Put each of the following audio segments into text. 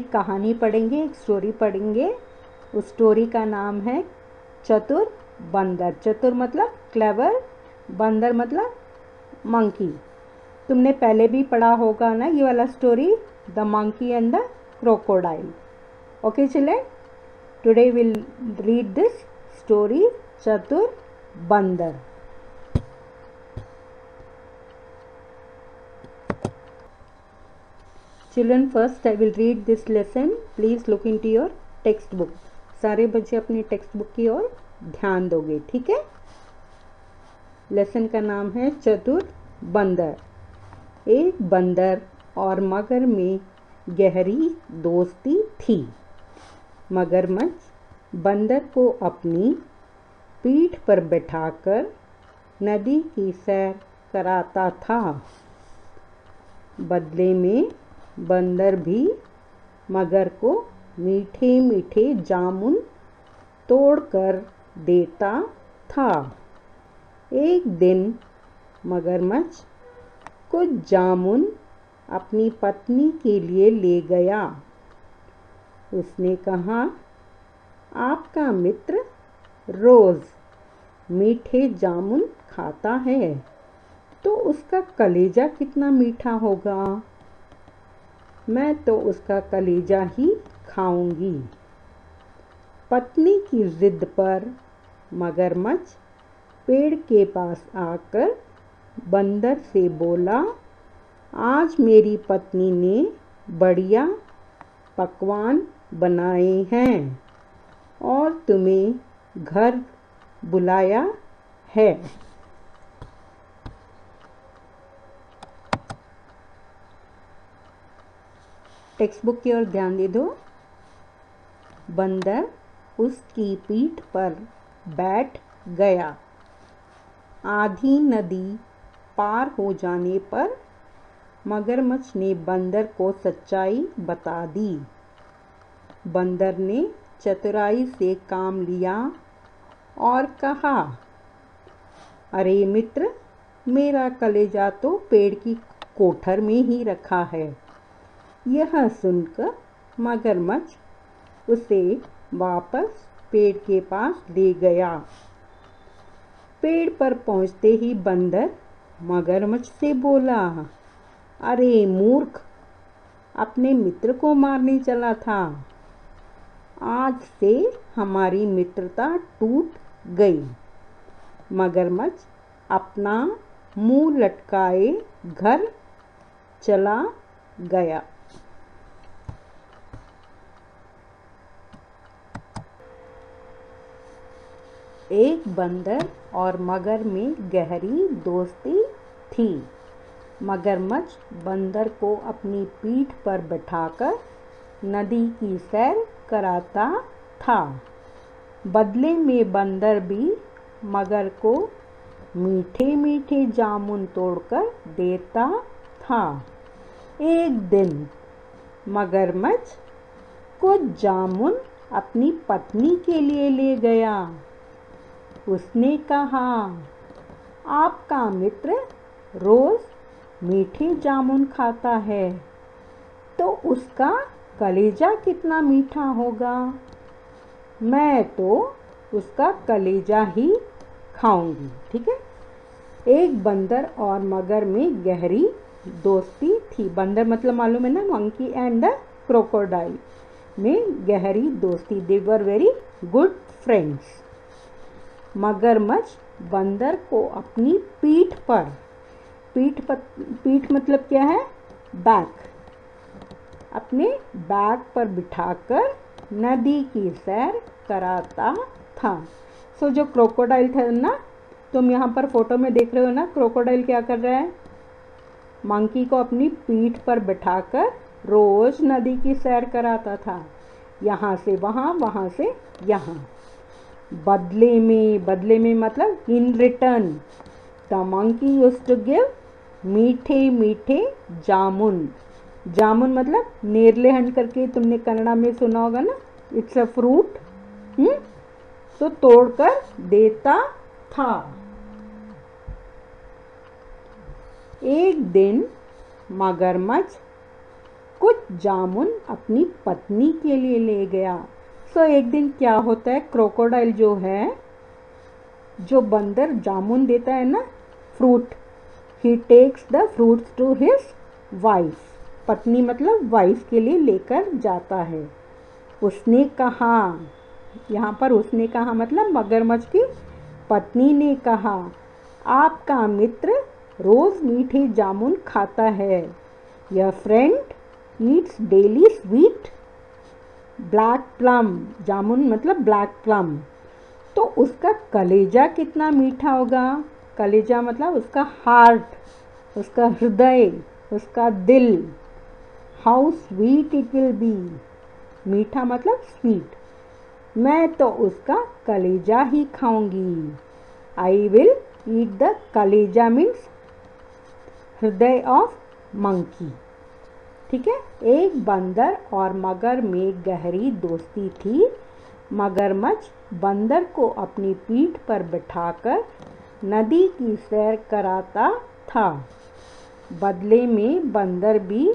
एक कहानी पढ़ेंगे, एक स्टोरी पढ़ेंगे। उस स्टोरी का नाम है चतुर बंदर। चतुर मतलब क्लेवर, बंदर मतलब मंकी। तुमने पहले भी पढ़ा होगा ना ये वाला story, the monkey and the crocodile. Okay children, today will read this story चतुर बंदर। Children, first I will read this lesson. Please look into your text book. सारे बच्चे अपनी टेक्स्ट बुक की ओर ध्यान दोगे, ठीक है। लेसन का नाम है चतुर बंदर। एक बंदर और मगर में गहरी दोस्ती थी। मगरमच्छ बंदर को अपनी पीठ पर बैठाकर नदी की सैर कराता था। बदले में बंदर भी मगर को मीठे मीठे जामुन तोड़कर देता था। एक दिन मगरमच्छ कुछ जामुन अपनी पत्नी के लिए ले गया। उसने कहा, आपका मित्र रोज़ मीठे जामुन खाता है, तो उसका कलेजा कितना मीठा होगा। मैं तो उसका कलेजा ही खाऊंगी। पत्नी की जिद पर मगरमच्छ पेड़ के पास आकर बंदर से बोला, आज मेरी पत्नी ने बढ़िया पकवान बनाए हैं और तुम्हें घर बुलाया है। टेक्स्ट बुक की ओर ध्यान दे दो। बंदर उसकी पीठ पर बैठ गया। आधी नदी पार हो जाने पर मगरमच्छ ने बंदर को सच्चाई बता दी। बंदर ने चतुराई से काम लिया और कहा, अरे मित्र, मेरा कलेजा तो पेड़ की कोठर में ही रखा है। यह सुनकर मगरमच्छ उसे वापस पेड़ के पास ले गया। पेड़ पर पहुंचते ही बंदर मगरमच्छ से बोला, अरे मूर्ख, अपने मित्र को मारने चला था। आज से हमारी मित्रता टूट गई। मगरमच्छ अपना मुंह लटकाए घर चला गया। एक बंदर और मगर में गहरी दोस्ती थी। मगरमच्छ बंदर को अपनी पीठ पर बैठाकर नदी की सैर कराता था। बदले में बंदर भी मगर को मीठे मीठे जामुन तोड़कर देता था। एक दिन मगरमच्छ कुछ जामुन अपनी पत्नी के लिए ले गया। उसने कहा, आपका मित्र रोज़ मीठे जामुन खाता है, तो उसका कलेजा कितना मीठा होगा। मैं तो उसका कलेजा ही खाऊंगी, ठीक है। एक बंदर और मगर में गहरी दोस्ती थी। बंदर मतलब मालूम है ना, मंकी एंड द क्रोकोडाइल में गहरी दोस्ती। दे वर वेरी गुड फ्रेंड्स। मगरमच्छ बंदर को अपनी पीठ पर, पीठ मतलब क्या है, बैक, अपने बैक पर बिठाकर नदी की सैर कराता था। सो जो क्रोकोडाइल था ना, तुम यहाँ पर फोटो में देख रहे हो ना, क्रोकोडाइल क्या कर रहा है, मंकी को अपनी पीठ पर बिठाकर रोज नदी की सैर कराता था, यहाँ से वहाँ, वहाँ से यहाँ। बदले में मतलब in return the monkey used to give मीठे मीठे जामुन। जामुन मतलब नेरले हंड करके तुमने कन्नड़ा में सुना होगा ना, इट्स अ फ्रूट। तो तोड़कर देता था। एक दिन मगरमच्छ कुछ जामुन अपनी पत्नी के लिए ले गया। सो एक दिन क्या होता है, क्रोकोडाइल जो है, जो बंदर जामुन देता है ना, fruit, he takes the fruits to his wife, पत्नी मतलब वाइफ के लिए लेकर जाता है। उसने कहा, यहाँ पर उसने कहा मतलब मगरमच्छ की पत्नी ने कहा, आपका मित्र रोज मीठे जामुन खाता है। Your friend eats daily sweet black plum, जामुन मतलब ब्लैक प्लम, तो उसका कलेजा कितना मीठा होगा। कलेजा मतलब उसका हार्ट, उसका हृदय, उसका दिल। How sweet it will be, मीठा मतलब स्वीट। मैं तो उसका कलेजा ही खाऊंगी। आई विल ईट द कलेजा मीन्स हृदय ऑफ मंकी। ठीक है। एक बंदर और मगर में गहरी दोस्ती थी। मगरमच्छ बंदर को अपनी पीठ पर बिठाकर नदी की सैर कराता था। बदले में बंदर भी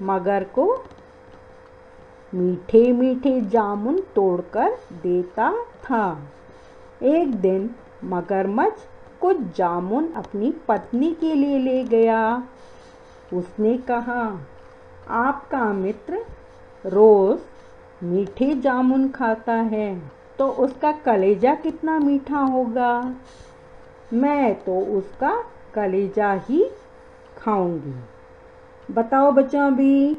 मगर को मीठे मीठे जामुन तोड़कर देता था। एक दिन मगरमच्छ कुछ जामुन अपनी पत्नी के लिए ले गया। उसने कहा, आपका मित्र रोज मीठे जामुन खाता है, तो उसका कलेजा कितना मीठा होगा। मैं तो उसका कलेजा ही खाऊंगी। बताओ बच्चों, अभी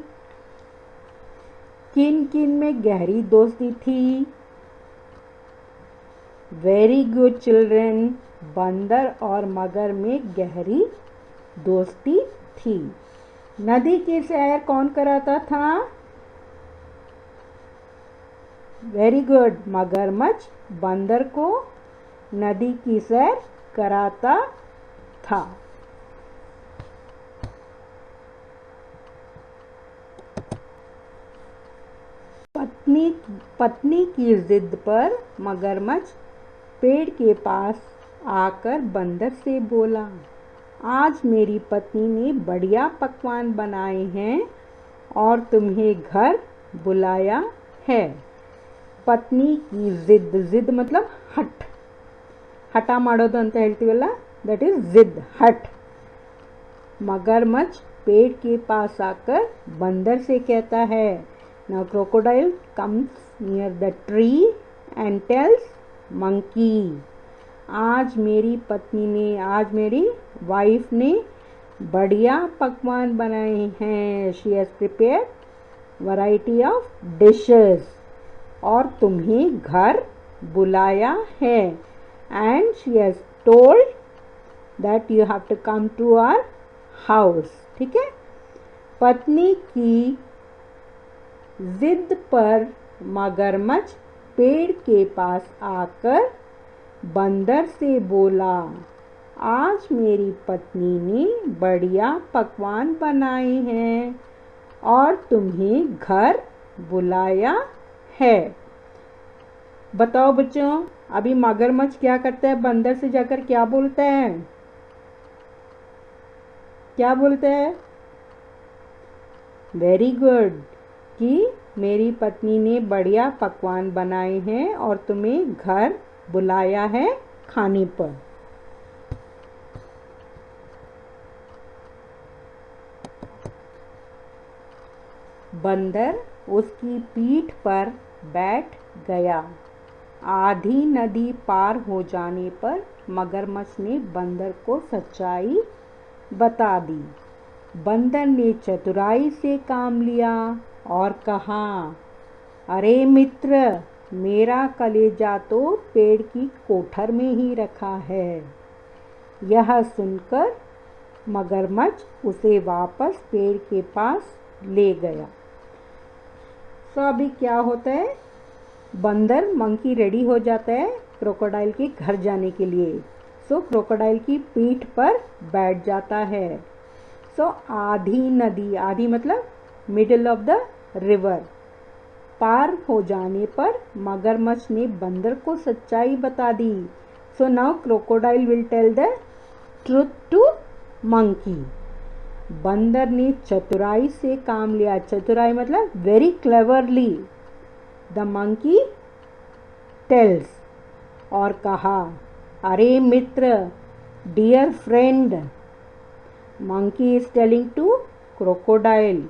किन किन में गहरी दोस्ती थी। वेरी गुड चिल्ड्रन, बंदर और मगर में गहरी दोस्ती थी। नदी की सैर कौन कराता था। वेरी गुड, मगरमच्छ बंदर को नदी की सैर कराता था। पत्नी की जिद पर मगरमच्छ पेड़ के पास आकर बंदर से बोला, आज मेरी पत्नी ने बढ़िया पकवान बनाए हैं और तुम्हें घर बुलाया है। पत्नी की जिद, जिद मतलब हट, हटा ಮಾಡೋದು ಅಂತ ಹೇಳ್ತೀವಲ್ಲ, that is जिद, हट। मगरमच्छ पेड़ के पास आकर बंदर से कहता है, now crocodile comes near the tree and tells monkey, आज मेरी पत्नी ने, आज मेरी वाइफ ने बढ़िया पकवान बनाए हैं। She has prepared variety of dishes और तुम्हें घर बुलाया है। And she has told that you have to come to our house. ठीक है। पत्नी की जिद पर मगरमच्छ पेड़ के पास आकर बंदर से बोला, आज मेरी पत्नी ने बढ़िया पकवान बनाए हैं और तुम्हें घर बुलाया है। बताओ बच्चों, अभी मगरमच्छ क्या करता है, बंदर से जाकर क्या बोलता है, क्या बोलता है। वेरी गुड, कि मेरी पत्नी ने बढ़िया पकवान बनाए हैं और तुम्हें घर बुलाया है खाने पर। बंदर उसकी पीठ पर बैठ गया। आधी नदी पार हो जाने पर मगरमच्छ ने बंदर को सच्चाई बता दी। बंदर ने चतुराई से काम लिया और कहा, अरे मित्र, मेरा कलेजा तो पेड़ की कोठर में ही रखा है। यह सुनकर मगरमच्छ उसे वापस पेड़ के पास ले गया। तो अभी क्या होता है, बंदर मंकी रेडी हो जाता है क्रोकोडाइल के घर जाने के लिए। सो क्रोकोडाइल की पीठ पर बैठ जाता है। सो आधी नदी, आधी मतलब मिडल ऑफ द रिवर, पार हो जाने पर मगरमच्छ ने बंदर को सच्चाई बता दी। So now crocodile will tell the truth to monkey. बंदर ने चतुराई से काम लिया। चतुराई मतलब very cleverly. The monkey tells, और कहा, अरे मित्र, dear friend, monkey is telling to crocodile,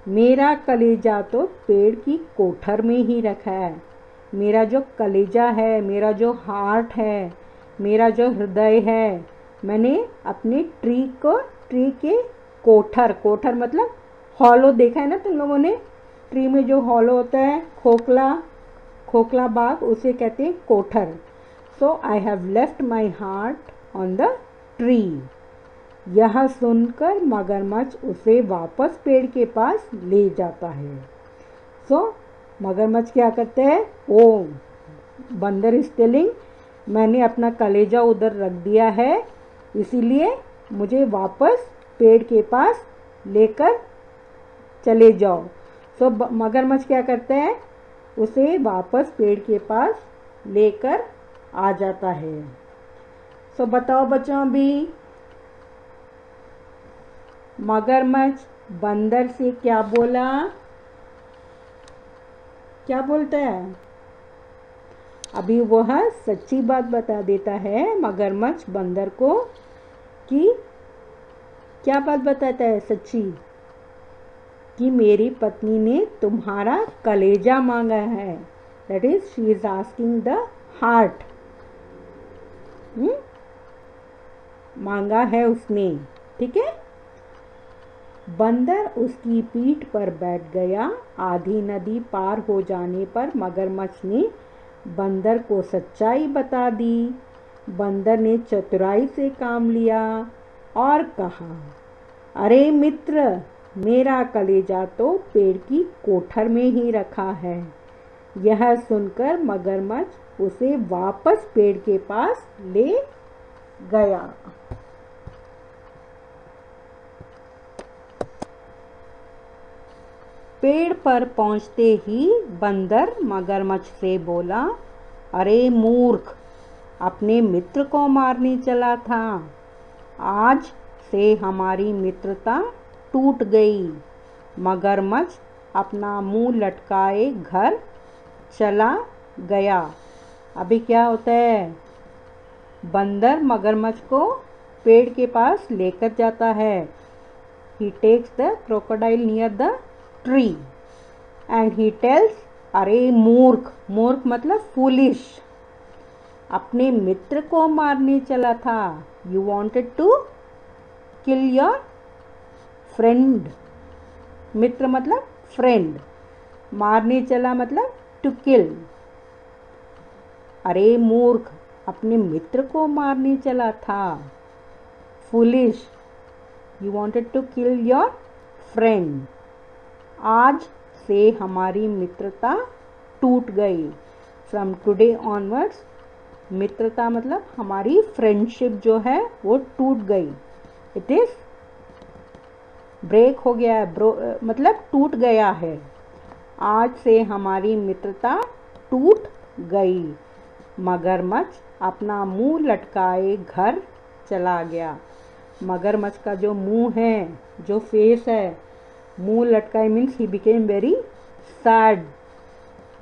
मेरा कलेजा तो पेड़ की कोठर में ही रखा है। मेरा जो कलेजा है, मेरा जो हार्ट है, मेरा जो हृदय है, मैंने अपने ट्री के कोठर, कोठर मतलब हॉलो, देखा है ना तुम लोगों ने, ट्री में जो हॉलो होता है, खोखला भाग, उसे कहते हैं कोठर। So I have left my heart on the tree. यह सुनकर मगरमच्छ उसे वापस पेड़ के पास ले जाता है। सो मगरमच्छ क्या करते हैं, ओ बंदर इज टेलिंग, मैंने अपना कलेजा उधर रख दिया है, इसीलिए मुझे वापस पेड़ के पास लेकर चले जाओ। सो मगरमच्छ क्या करते हैं, उसे वापस पेड़ के पास लेकर आ जाता है। सो बताओ बच्चों, अभी मगरमच्छ बंदर से क्या बोला, क्या बोलता है? अभी वह सच्ची बात बता देता है मगरमच्छ बंदर को, कि क्या बात बताता है सच्ची, कि मेरी पत्नी ने तुम्हारा कलेजा मांगा है। That is she is asking the heart, मांगा है उसने, ठीक है। बंदर उसकी पीठ पर बैठ गया। आधी नदी पार हो जाने पर मगरमच्छ ने बंदर को सच्चाई बता दी। बंदर ने चतुराई से काम लिया और कहा, अरे मित्र, मेरा कलेजा तो पेड़ की कोठर में ही रखा है। यह सुनकर मगरमच्छ उसे वापस पेड़ के पास ले गया। पेड़ पर पहुंचते ही बंदर मगरमच्छ से बोला, अरे मूर्ख, अपने मित्र को मारने चला था। आज से हमारी मित्रता टूट गई। मगरमच्छ अपना मुंह लटकाए घर चला गया। अभी क्या होता है, बंदर मगरमच्छ को पेड़ के पास लेकर जाता है। He takes the crocodile near the tree and he tells, अरे मूर्ख, मूर्ख मतलब फूलिश, अपने मित्र को मारने चला था। You wanted to kill your friend. मित्र मतलब फ्रेंड, मारने चला मतलब टू किल। अरे मूर्ख, अपने मित्र को मारने चला था। Foolish, You wanted to kill your friend. आज से हमारी मित्रता टूट गई। From today onwards, मित्रता मतलब हमारी फ्रेंडशिप जो है वो टूट गई। It is ब्रेक हो गया है, मतलब टूट गया है। आज से हमारी मित्रता टूट गई। मगरमच्छ अपना मुंह लटकाए घर चला गया। मगरमच्छ का जो मुंह है, जो फेस है, मुंह लटकाए means he became very sad,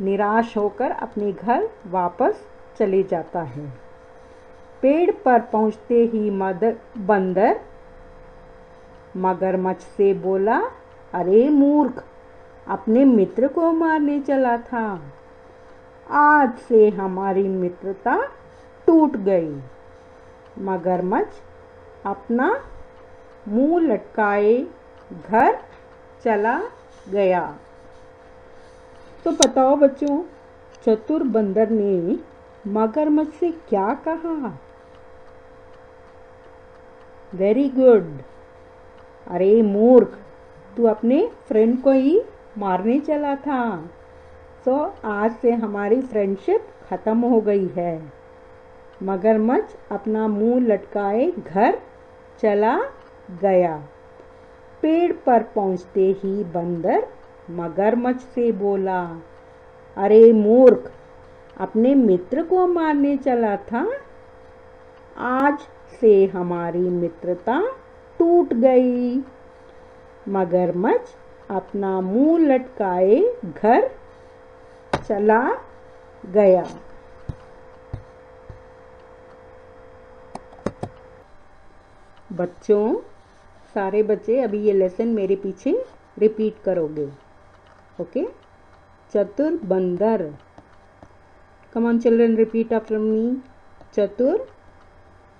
निराश होकर अपने घर वापस चले जाता है। पेड़ पर पहुंचते ही बंदर मगरमच्छ से बोला, अरे मूर्ख, अपने मित्र को मारने चला था। आज से हमारी मित्रता टूट गई। मगरमच्छ अपना मुंह लटकाए घर चला गया। तो बताओ बच्चों, चतुर बंदर ने मगरमच्छ से क्या कहा? Very good. अरे मूर्ख, तू अपने फ्रेंड को ही मारने चला था। सो आज से हमारी फ्रेंडशिप खत्म हो गई है। मगरमच्छ अपना मुंह लटकाए घर चला गया। पेड़ पर पहुंचते ही बंदर मगरमच्छ से बोला, अरे मूर्ख, अपने मित्र को मारने चला था। आज से हमारी मित्रता टूट गई। मगरमच्छ अपना मुंह लटकाए घर चला गया। बच्चों, सारे बच्चे अभी ये लेसन मेरे पीछे रिपीट करोगे, ओके? चतुर बंदर। Come on children, repeat after मी। चतुर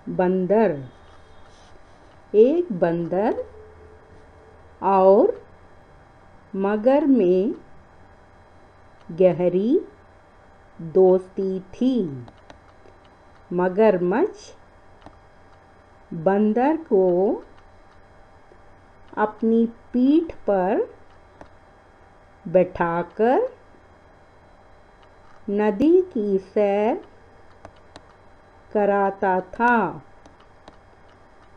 बंदर। एक बंदर और मगर में गहरी दोस्ती थी। मगरमच्छ बंदर को अपनी पीठ पर बैठाकर नदी की सैर कराता था।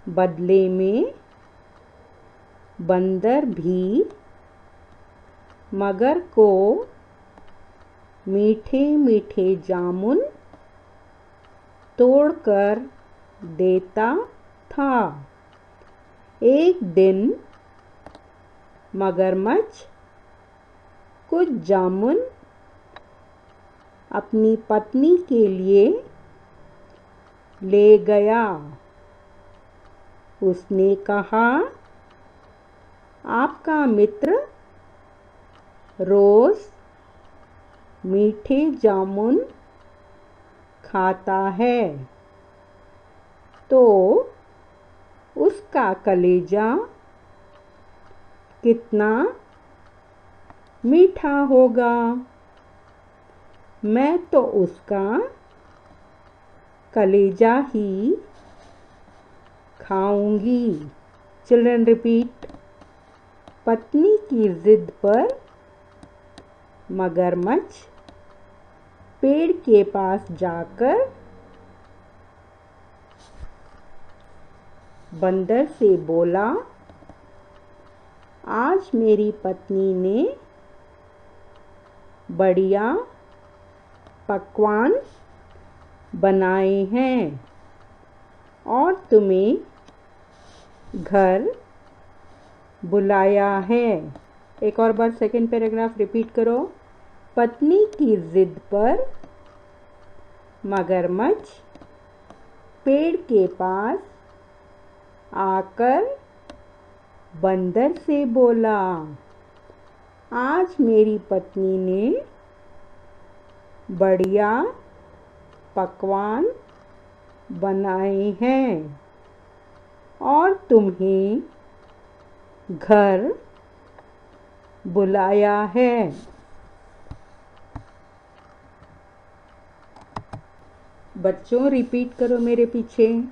बदले में बंदर भी मगर को मीठे मीठे जामुन तोड़कर देता था। एक दिन मगरमच्छ कुछ जामुन अपनी पत्नी के लिए ले गया। उसने कहा, आपका मित्र रोज मीठे जामुन खाता है, तो उसका कलेजा कितना मीठा होगा। मैं तो उसका कलेजा ही खाऊंगी। Children repeat. पत्नी की जिद पर मगरमच्छ पेड़ के पास जाकर बंदर से बोला, आज मेरी पत्नी ने बढ़िया पकवान बनाए हैं और तुम्हें घर बुलाया है। एक और बार सेकंड पैराग्राफ रिपीट करो। पत्नी की जिद पर मगरमच्छ पेड़ के पास आकर बंदर से बोला, आज मेरी पत्नी ने बढ़िया पकवान बनाए हैं और तुम्हें घर बुलाया है। बच्चों, रिपीट करो मेरे पीछे।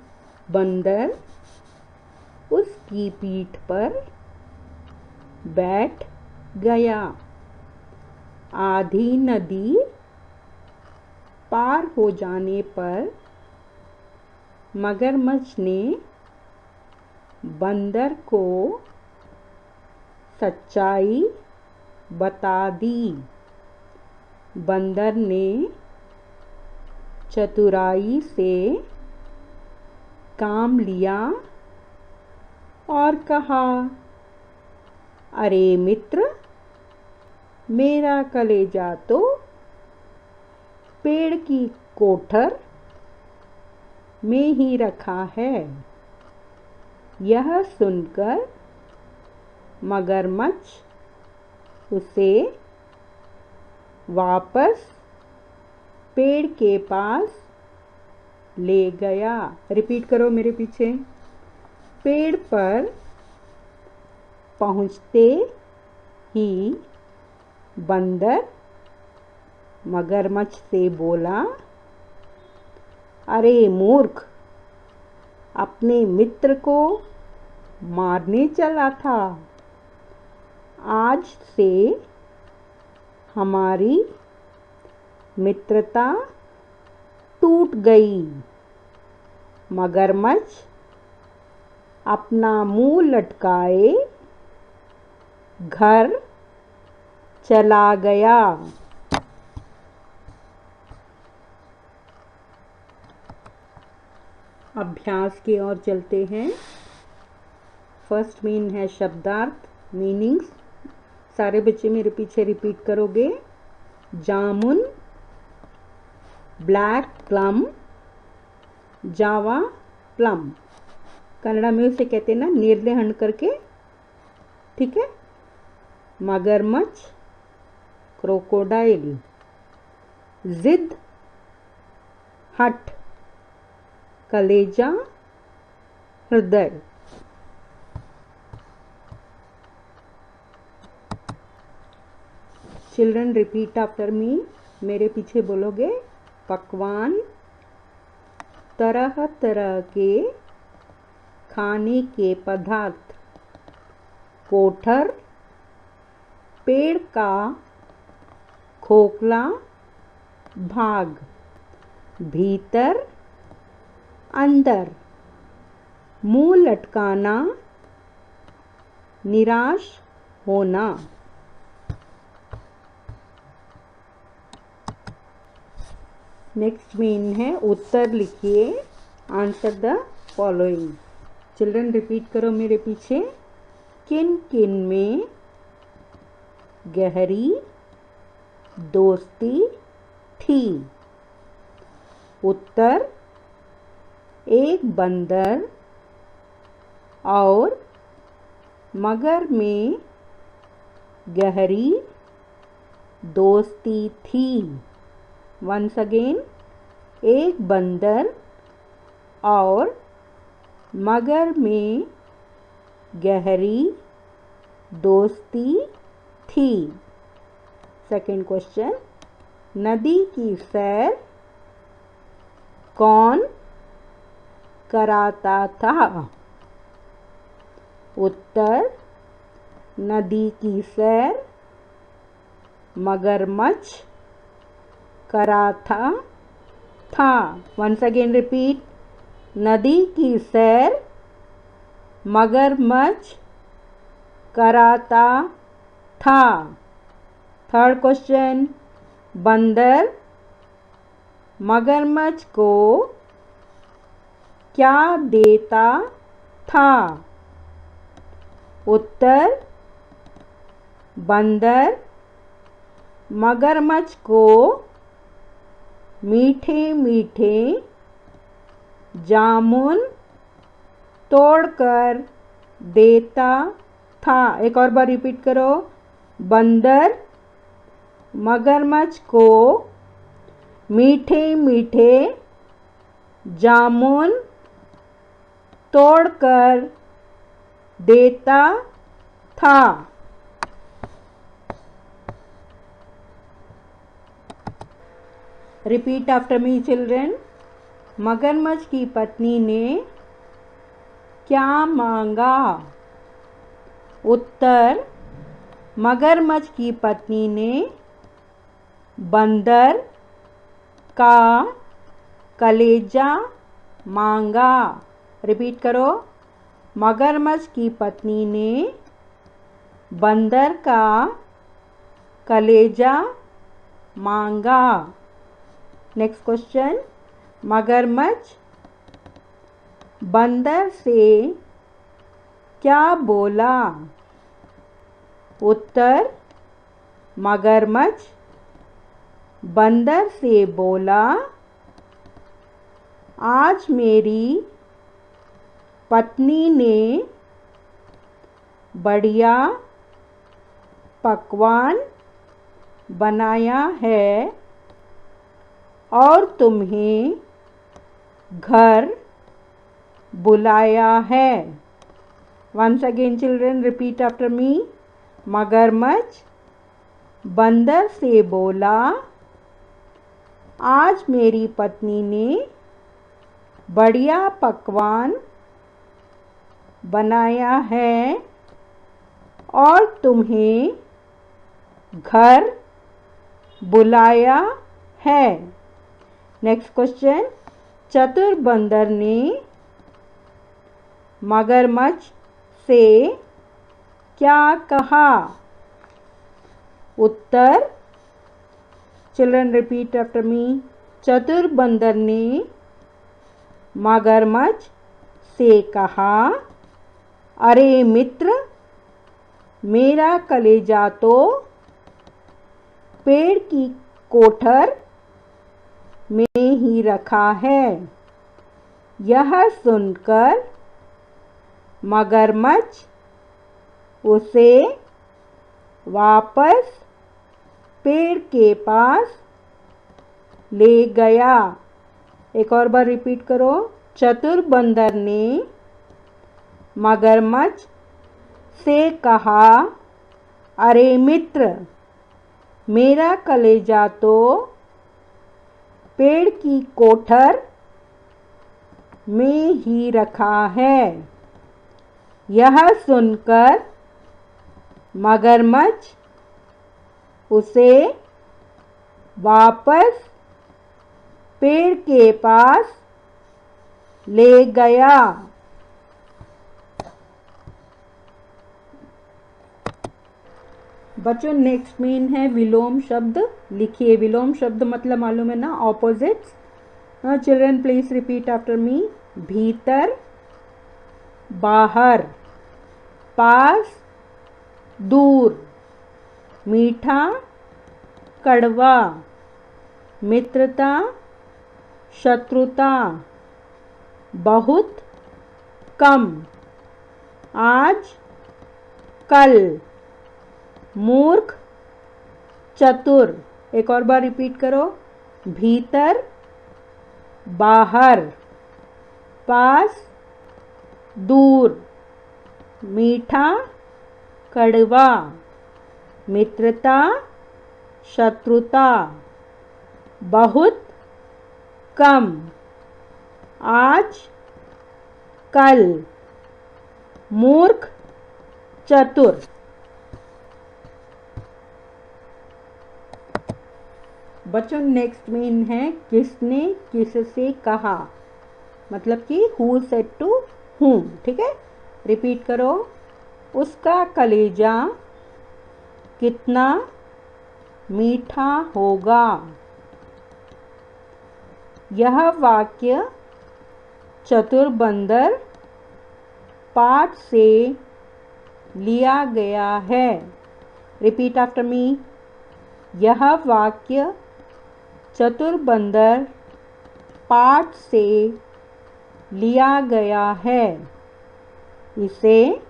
बंदर उसकी पीठ पर बैठ गया। आधी नदी पार हो जाने पर मगरमच्छ ने बंदर को सच्चाई बता दी। बंदर ने चतुराई से काम लिया और कहा, अरे मित्र, मेरा कलेजा तो पेड़ की कोठर में ही रखा है। यह सुनकर मगरमच्छ उसे वापस पेड़ के पास ले गया। रिपीट करो मेरे पीछे। पेड़ पर पहुंचते ही बंदर मगरमच्छ से बोला, अरे मूर्ख, अपने मित्र को मारने चला था। आज से हमारी मित्रता टूट गई। मगरमच्छ अपना मुंह लटकाए घर चला गया। अभ्यास की ओर चलते हैं। फर्स्ट मीन है शब्दार्थ, मीनिंग्स सारे बच्चे मेरे पीछे रिपीट करोगे। जामुन, ब्लैक प्लम, जावा प्लम। कन्नड़ा में उसे कहते हैं ना नीरले हण करके, ठीक है। मगरमच्छ, क्रोकोडाइल। जिद, हट। कलेजा, हृदय। चिल्ड्रन रिपीट आफ्टर मी, मेरे पीछे बोलोगे। पकवान, तरह तरह के खाने के पदार्थ। कोठर, पेड़ का खोखला भाग। भीतर, अंदर। मुंह लटकाना, निराश होना। नेक्स्ट मीन है उत्तर लिखिए। Answer the following. Children repeat करो मेरे पीछे। किन किन में गहरी दोस्ती थी? उत्तर, एक बंदर और मगर में गहरी दोस्ती थी। वंस अगेन, एक बंदर और मगर में गहरी दोस्ती थी। सेकंड क्वेश्चन, नदी की सैर कौन कराता था? उत्तर, नदी की सैर मगरमच्छ कराता था। वंस अगेन रिपीट, नदी की सैर मगरमच्छ कराता था। थर्ड क्वेश्चन, बंदर मगरमच्छ को क्या देता था? उत्तर, बंदर मगरमच्छ को मीठे मीठे जामुन तोड़कर देता था। एक और बार रिपीट करो। बंदर मगरमच्छ को मीठे मीठे जामुन तोड़कर देता था। रिपीट आफ्टर मी चिल्ड्रन। मगरमच्छ की पत्नी ने क्या मांगा? उत्तर, मगरमच्छ की पत्नी ने बंदर का कलेजा मांगा। रिपीट करो। मगरमच्छ की पत्नी ने बंदर का कलेजा मांगा। नेक्स्ट क्वेश्चन, मगरमच्छ बंदर से क्या बोला? उत्तर, मगरमच्छ बंदर से बोला, आज मेरी पत्नी ने बढ़िया पकवान बनाया है और तुम्हें घर बुलाया है। Once again children repeat after me. मगरमच्छ बंदर से बोला, आज मेरी पत्नी ने बढ़िया पकवान बनाया है और तुम्हें घर बुलाया है। नेक्स्ट क्वेश्चन, चतुर बंदर ने मगरमच्छ से क्या कहा? उत्तर, चिल्ड्रन रिपीट आफ्टर मी। चतुर बंदर ने मगरमच्छ से कहा, अरे मित्र, मेरा कलेजा तो पेड़ की कोठर में ही रखा है। यह सुनकर मगरमच्छ उसे वापस पेड़ के पास ले गया। एक और बार रिपीट करो। चतुर बंदर ने मगरमच्छ से कहा, अरे मित्र, मेरा कलेजा तो पेड़ की कोठर में ही रखा है। यह सुनकर मगरमच्छ उसे वापस पेड़ के पास ले गया। बच्चों नेक्स्ट मेन है विलोम शब्द। लिखिए। विलोम शब्द मतलब मालूम है ना, opposites. Children please repeat after मी। भीतर, बाहर, पास, दूर, मीठा, कड़वा, मित्रता, शत्रुता, बहुत, कम, आज, कल, मूर्ख, चतुर। एक और बार रिपीट करो। भीतर, बाहर, पास, दूर, मीठा, कड़वा, मित्रता, शत्रुता, बहुत, कम, आज, कल, मूर्ख, चतुर। बच्चों नेक्स्ट मीन है किसने किससे कहा, मतलब कि हु सेड टू हुम। ठीक है, रिपीट करो। उसका कलेजा कितना मीठा होगा। यह वाक्य चतुर बंदर पाठ से लिया गया है। रिपीट आफ्टर मी। यह वाक्य चतुर बंदर पाठ से लिया गया है। इसे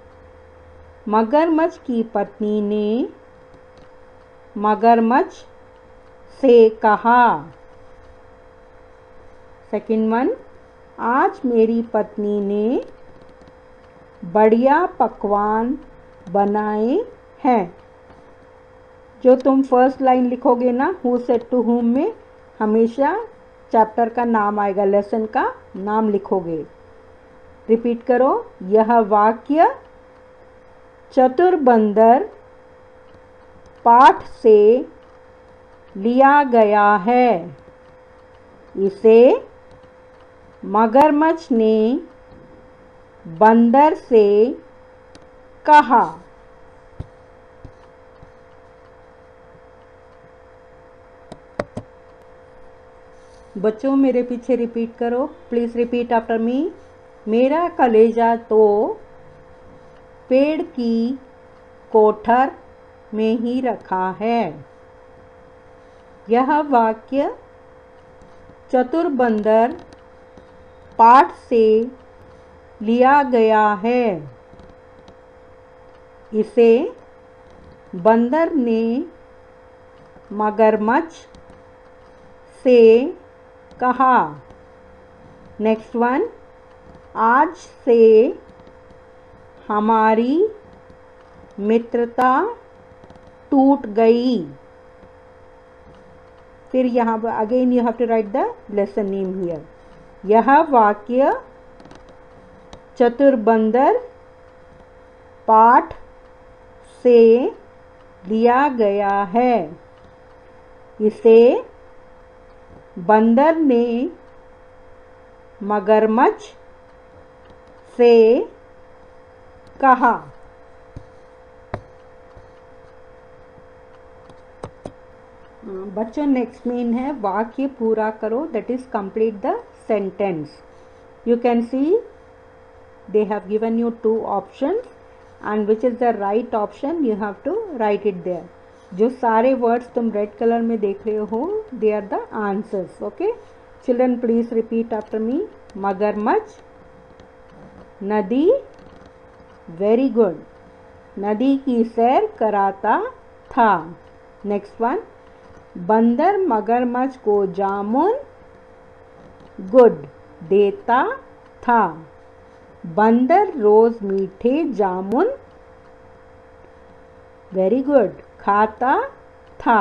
मगरमच्छ की पत्नी ने मगरमच्छ से कहा। सेकंड वन, आज मेरी पत्नी ने बढ़िया पकवान बनाए हैं। जो तुम फर्स्ट लाइन लिखोगे ना हु सेड टू हुम में, हमेशा चैप्टर का नाम आएगा, लेसन का नाम लिखोगे। रिपीट करो। यह वाक्य चतुर बंदर पाठ से लिया गया है। इसे मगरमच्छ ने बंदर से कहा। बच्चों मेरे पीछे रिपीट करो। प्लीज़ रिपीट आफ्टर मी। मेरा कलेजा तो पेड़ की कोठर में ही रखा है। यह वाक्य चतुर बंदर पाठ से लिया गया है। इसे बंदर ने मगरमच्छ से कहा। नेक्स्ट वन, आज से हमारी मित्रता टूट गई। फिर यहाँ पर again you have to write the lesson name here. यह वाक्य चतुर बंदर पाठ से लिया गया है। इसे बंदर ने मगरमच्छ से कहा। बच्चों नेक्स्ट मेन है वाक्य पूरा करो, that is complete the sentence. You can see they have given you two options. And which is the right option, you have to write it there. जो सारे वर्ड्स तुम रेड कलर में देख रहे हो, they are the answers. Okay children, please repeat after me. मगरमच्छ, नदी, very good, नदी की सैर कराता था। नेक्स्ट वन, बंदर मगरमच्छ को जामुन, गुड, देता था। बंदर रोज मीठे जामुन, वेरी गुड, खाता था।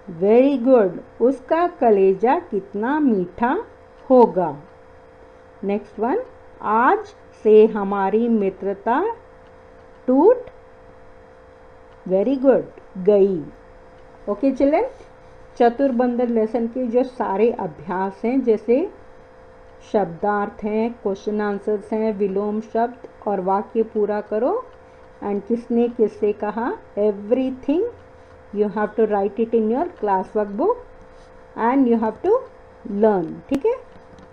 वेरी गुड, उसका कलेजा कितना मीठा होगा। नेक्स्ट वन, आज से हमारी मित्रता टूट, वेरी गुड, गई। ओके चिल्ड्रन, चतुर बंदर लेसन के जो सारे अभ्यास हैं, जैसे शब्दार्थ हैं, क्वेश्चन आंसर्स हैं, विलोम शब्द और वाक्य पूरा करो, एंड किसने किससे कहा, everything you have to write it in your class work book and you have to learn. ठीक है,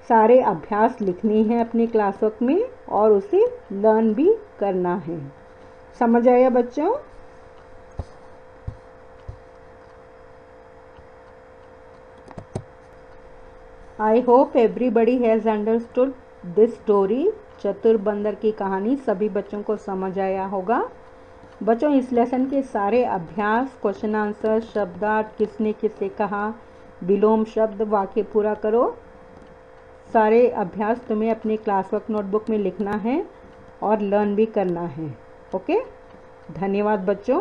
सारे अभ्यास लिखने हैं अपने क्लास वर्क में और उसे लर्न भी करना है। समझ आया बच्चों? I hope everybody has understood this story. चतुर बंदर की कहानी सभी बच्चों को समझ आया होगा। बच्चों, इस लेसन के सारे अभ्यास, क्वेश्चन आंसर, शब्दार्थ, किसने किससे कहा, विलोम शब्द, वाक्य पूरा करो, सारे अभ्यास तुम्हें अपने क्लास वर्क नोटबुक में लिखना है और लर्न भी करना है। ओके, धन्यवाद बच्चों।